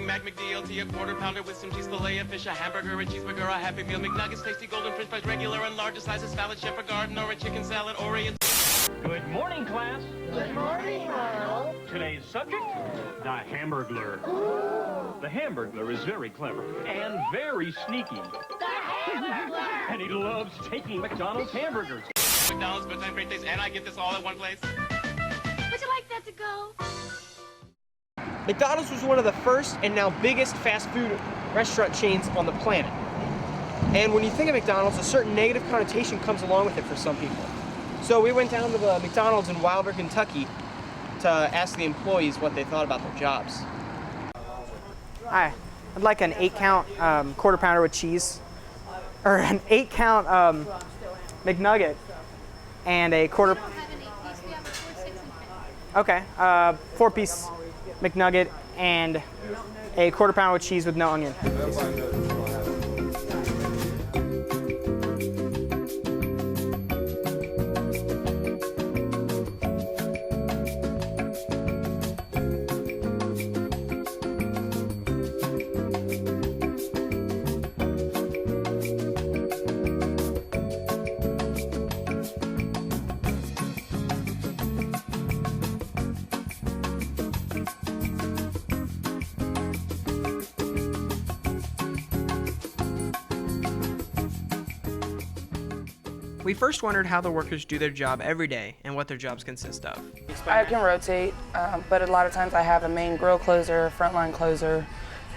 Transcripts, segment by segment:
King Mac McDLT, a quarter pounder with some cheese fillet, a fish, a hamburger, a cheeseburger, a Happy Meal, McNuggets, tasty golden french fries, regular and large sizes, salad, chef, a garden, or a chicken salad, or a... Good morning, class. Good morning, Merle. Today's subject, the Hamburglar. The Hamburglar is very clever and very sneaky. The Hamburglar! And he loves taking McDonald's hamburgers. McDonald's, good time, great days, and I get this all at one place. Would you like that to go? McDonald's was one of the first and now biggest fast food restaurant chains on the planet. And when you think of McDonald's, a certain negative connotation comes along with it for some people. So we went down to the McDonald's in Wilder, Kentucky to ask the employees what they thought about their jobs. Hi, I'd like an 8-count quarter pounder with cheese, or an 8-count McNugget, and a quarter. We don't have an 8-piece, we have a 4, 6, and 10. Okay, 4-piece McNugget and a quarter pounder with cheese with no onion. We first wondered how the workers do their job every day and what their jobs consist of. I can rotate, but a lot of times I have a main grill closer, a frontline closer,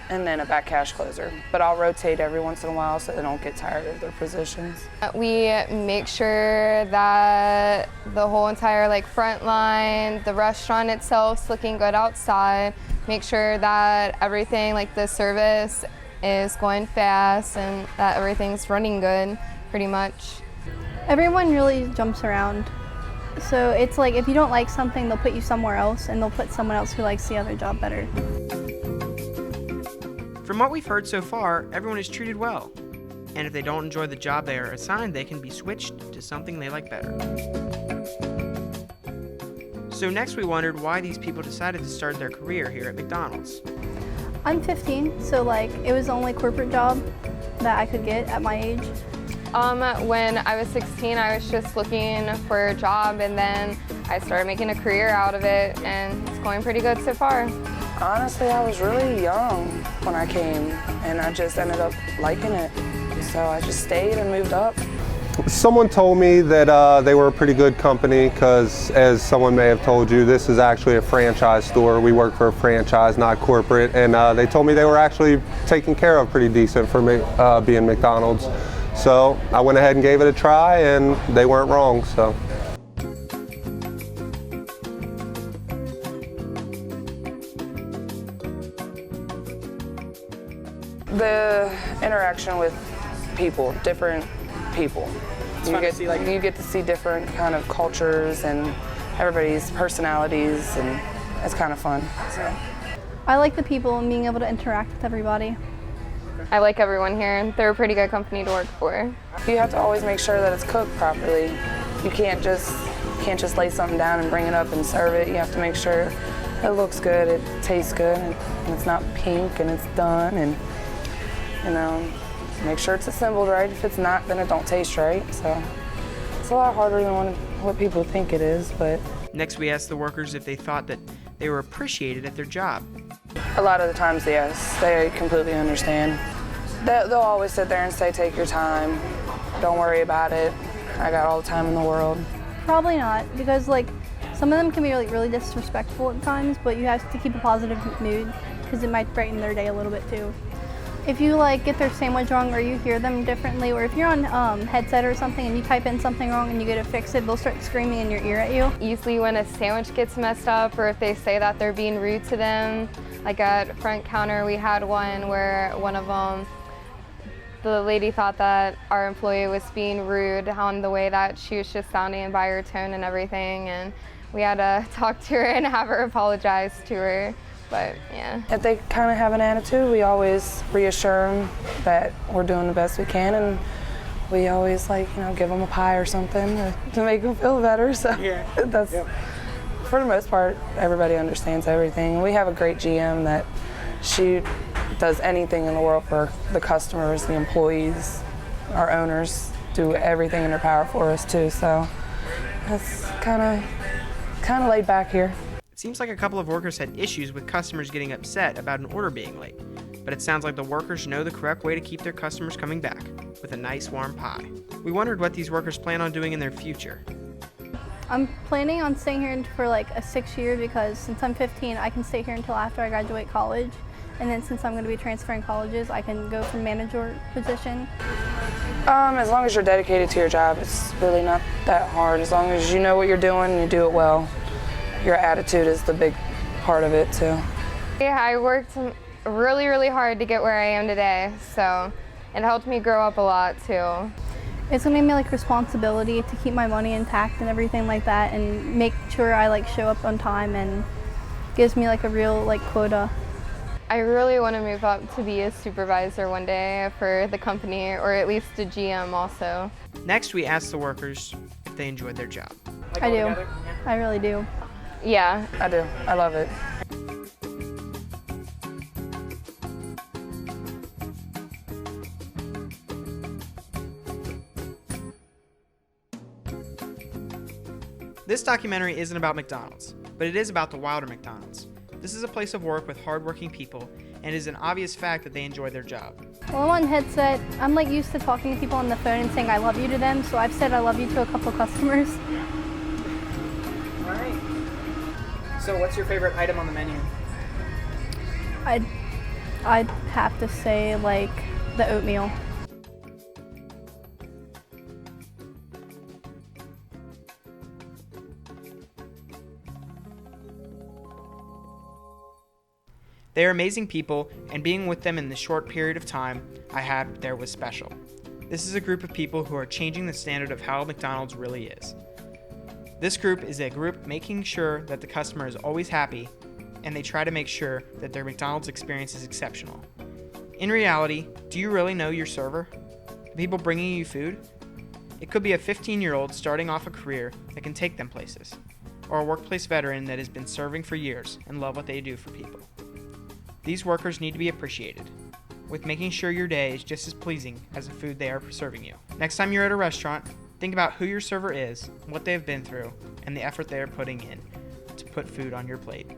and then a back cash closer. But I'll rotate every once in a while so they don't get tired of their positions. We make sure that the whole entire front line, the restaurant itself is looking good outside. Make sure that everything the service is going fast and that everything's running good pretty much. Everyone really jumps around. So it's like if you don't like something, they'll put you somewhere else and they'll put someone else who likes the other job better. From what we've heard so far, everyone is treated well. And if they don't enjoy the job they are assigned, they can be switched to something they like better. So next we wondered why these people decided to start their career here at McDonald's. I'm 15, so it was the only corporate job that I could get at my age. When I was 16, I was just looking for a job, and then I started making a career out of it, and it's going pretty good so far. Honestly, I was really young when I came, and I just ended up liking it. So I just stayed and moved up. Someone told me that they were a pretty good company because, as someone may have told you, this is actually a franchise store. We work for a franchise, not corporate, and they told me they were actually taken care of pretty decent for me being McDonald's. So I went ahead and gave it a try, and they weren't wrong. So. The interaction with people, different people. You get to see different kind of cultures and everybody's personalities, and it's kind of fun. So. I like the people and being able to interact with everybody. I like everyone here. They're a pretty good company to work for. You have to always make sure that it's cooked properly. You can't just lay something down and bring it up and serve it. You have to make sure it looks good, it tastes good, and it's not pink, and it's done, and make sure it's assembled right. If it's not, then it don't taste right. So it's a lot harder than what people think it is. But Next we asked the workers if they thought that they were appreciated at their job. a lot of the times, yes, they completely understand. They'll always sit there and say, take your time, don't worry about it, I got all the time in the world. Probably not, because some of them can be really disrespectful at times, but you have to keep a positive mood because it might brighten their day a little bit too. If you get their sandwich wrong, or you hear them differently, or if you're on headset or something and you type in something wrong and you go to fix it, they'll start screaming in your ear at you. Usually when a sandwich gets messed up, or if they say that they're being rude to them, at front counter we had one where one of them, the lady thought that our employee was being rude on the way that she was just sounding by her tone and everything, and we had to talk to her and have her apologize to her. But yeah. If they kind of have an attitude, we always reassure them that we're doing the best we can, and we always give them a pie or something to make them feel better. So yeah. That's, for the most part, everybody understands everything. We have a great GM that She does anything in the world for the customers, the employees, our owners, do everything in their power for us too. So that's kind of laid back here. It seems like a couple of workers had issues with customers getting upset about an order being late, but it sounds like the workers know the correct way to keep their customers coming back, with a nice warm pie. We wondered what these workers plan on doing in their future. I'm planning on staying here for like a 6 year because since I'm 15, I can stay here until after I graduate college. And then since I'm going to be transferring colleges, I can go for manager position. As long as you're dedicated to your job, it's really not that hard. As long as you know what you're doing and you do it well, your attitude is the big part of it too. Yeah, I worked really, really hard to get where I am today, so it helped me grow up a lot too. It's going to give me like responsibility to keep my money intact and everything like that, and make sure I like show up on time, and gives me like a real like quota. I really want to move up to be a supervisor one day for the company, or at least a GM also. Next, we asked the workers if they enjoyed their job. I do. I really do. Yeah. I do. I love it. This documentary isn't about McDonald's, but it is about the Wilder McDonald's. This is a place of work with hardworking people, and it is an obvious fact that they enjoy their job. Well, I'm on headset. I'm like used to talking to people on the phone and saying I love you to them, so I've said I love you to a couple customers. All right. So what's your favorite item on the menu? I'd have to say like the oatmeal. They are amazing people, and being with them in the short period of time I had there was special. This is a group of people who are changing the standard of how McDonald's really is. This group is a group making sure that the customer is always happy, and they try to make sure that their McDonald's experience is exceptional. In reality, do you really know your server? The people bringing you food? It could be a 15-year-old starting off a career that can take them places, or a workplace veteran that has been serving for years and love what they do for people. These workers need to be appreciated, with making sure your day is just as pleasing as the food they are serving you. Next time you're at a restaurant, think about who your server is, what they have been through, and the effort they are putting in to put food on your plate.